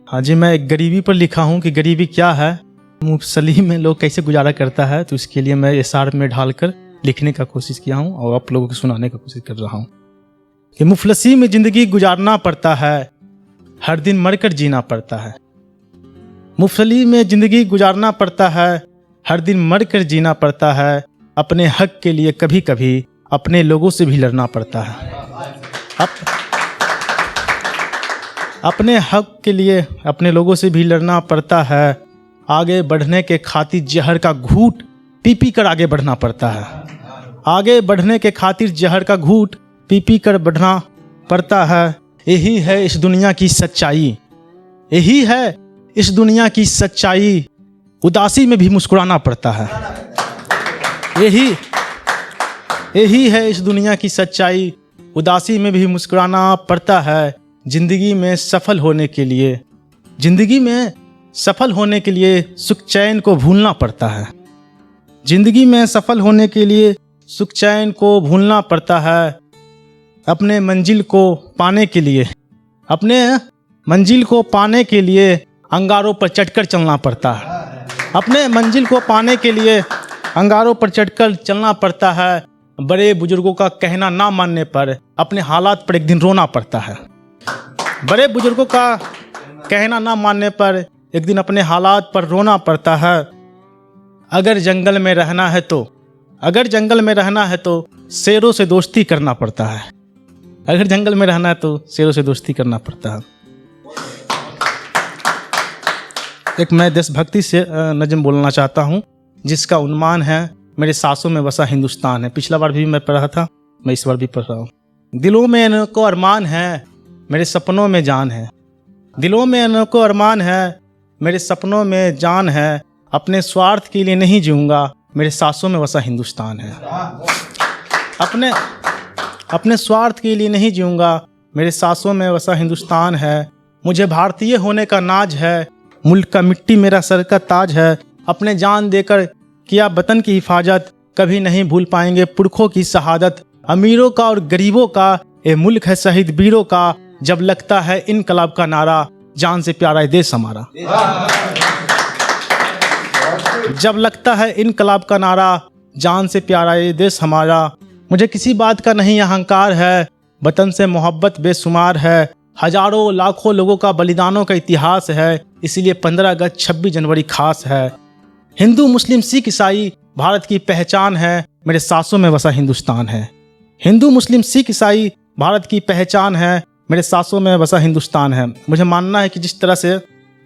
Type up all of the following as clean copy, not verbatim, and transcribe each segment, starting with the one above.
हाँ जी, मैं गरीबी पर लिखा हूँ कि गरीबी क्या है, मुफस्सली में लोग कैसे गुजारा करता है, तो इसके लिए मैं एसार में ढालकर लिखने का कोशिश किया हूँ और आप लोगों को सुनाने का कोशिश कर रहा हूँ कि मुफलसी में ज़िंदगी गुजारना पड़ता है, हर दिन मरकर जीना पड़ता है। मुफस्सली में ज़िंदगी गुजारना पड़ता है, हर दिन मरकर जीना पड़ता है। अपने हक के लिए कभी कभी अपने लोगों से भी लड़ना पड़ता है। अपने हक के लिए अपने लोगों से भी लड़ना पड़ता है। आगे बढ़ने के खातिर जहर का घूंट पी पी कर आगे बढ़ना पड़ता है। आगे बढ़ने के खातिर जहर का घूंट पी पी कर बढ़ना पड़ता है। यही है इस दुनिया की सच्चाई, यही है इस दुनिया की सच्चाई। उदासी में भी मुस्कुराना पड़ता है। यही है इस दुनिया की सच्चाई। उदासी में भी मुस्कुराना पड़ता है। जिंदगी में सफल होने के लिए सुख चैन को भूलना पड़ता है। जिंदगी में सफल होने के लिए सुख चैन को भूलना पड़ता है। अपने मंजिल को पाने के लिए अंगारों पर चढ़कर चलना पड़ता है। अपने मंजिल को पाने के लिए अंगारों पर चढ़कर चलना पड़ता है। बड़े बुजुर्गों का कहना ना मानने पर अपने हालात पर एक दिन रोना पड़ता है। बड़े बुजुर्गों का कहना ना मानने पर एक दिन अपने हालात पर रोना पड़ता है। अगर जंगल में रहना है तो शेरों से दोस्ती करना पड़ता है। अगर जंगल में रहना है तो शेरों से दोस्ती करना पड़ता है। एक मैं देशभक्ति से नज़म बोलना चाहता हूँ, जिसका उन्मान है मेरे सांसों में बसा हिंदुस्तान है। पिछला बार भी मैं पढ़ा था, मैं इस बार भी पढ़ रहा हूँ। दिलों में अनेकों अरमान है, मेरे सपनों में जान है। दिलों में अनेकों अरमान है, मेरे सपनों में जान है। अपने स्वार्थ के लिए नहीं जीऊँगा, मेरे सांसों में बसा हिंदुस्तान है। अपने स्वार्थ के लिए नहीं जीऊँगा, मेरे सांसों में बसा हिंदुस्तान है। मुझे भारतीय होने का नाज है, मुल्क का मिट्टी मेरा सर का ताज है। अपने जान देकर किया वतन की हिफाजत, कभी नहीं भूल पाएंगे पुरखों की शहादत। अमीरों का और गरीबों का ये मुल्क है शहीद वीरों का। जब लगता है इनकलाब का नारा, जान से प्यारा है देश हमारा। जब लगता है इनकलाब का नारा, जान से प्यारा है देश हमारा। मुझे किसी बात का नहीं अहंकार है, वतन से मोहब्बत बेशुमार है। हजारों लाखों लोगों का बलिदानों का इतिहास है, इसीलिए 15 अगस्त 26 जनवरी खास है। हिंदू मुस्लिम सिख ईसाई भारत की पहचान है, मेरे सांसों में बसा हिंदुस्तान है। हिंदू मुस्लिम सिख ईसाई भारत की पहचान है, मेरे सांसों में बसा हिंदुस्तान है। मुझे मानना है कि जिस तरह से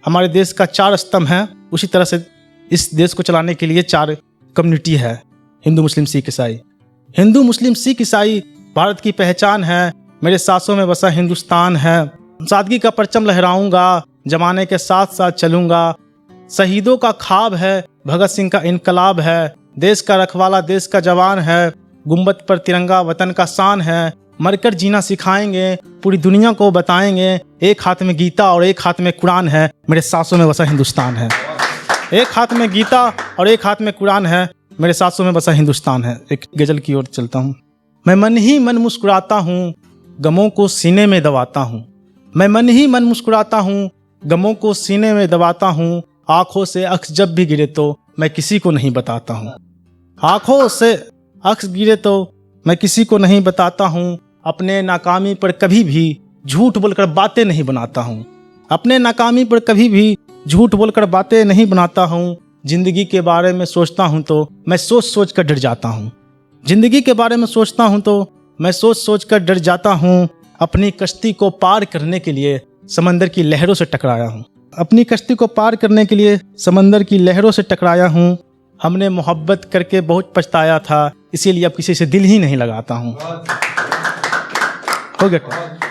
हमारे देश का 4 स्तंभ है, उसी तरह से इस देश को चलाने के लिए 4 कम्युनिटी है, हिंदू मुस्लिम सिख ईसाई। हिंदू मुस्लिम सिख ईसाई भारत की पहचान है, मेरे सांसों में बसा हिंदुस्तान है। सादगी का परचम लहराऊंगा, जमाने के साथ साथ चलूंगा। शहीदों का ख्वाब है, भगत सिंह का इनकलाब है। देश का रखवाला देश का जवान है, गुंबद पर तिरंगा वतन का शान है। मरकर जीना सिखाएंगे, पूरी दुनिया को बताएंगे। एक हाथ में गीता और एक हाथ में कुरान है, मेरे सांसों में बसा हिंदुस्तान है। एक हाथ में गीता और एक हाथ में कुरान है, मेरे सांसों में बसा हिंदुस्तान है। एक गजल की ओर चलता हूँ। मैं मन ही मन मुस्कुराता हूँ, गमों को सीने में दबाता हूँ। मैं मन ही मन मुस्कुराता हूँ, गमों को सीने में दबाता हूँ। आँखों से अक्स जब भी गिरे तो मैं किसी को नहीं बताता हूँ। आँखों से अक्स गिरे तो मैं किसी को नहीं बताता हूँ। अपने नाकामी पर कभी भी झूठ बोलकर बातें नहीं बनाता हूँ। अपने नाकामी पर कभी भी झूठ बोलकर बातें नहीं बनाता हूँ। जिंदगी के बारे में सोचता हूँ तो मैं सोच सोच कर डर जाता हूँ। जिंदगी के बारे में सोचता हूँ तो मैं सोच सोच कर डर जाता हूँ। अपनी कश्ती को पार करने के लिए समंदर की लहरों से टकराया हूँ। अपनी कश्ती को पार करने के लिए समंदर की लहरों से टकराया हूँ। हमने मोहब्बत करके बहुत पछताया था, इसीलिए अब किसी से दिल ही नहीं लगाता हूँ। हो गया।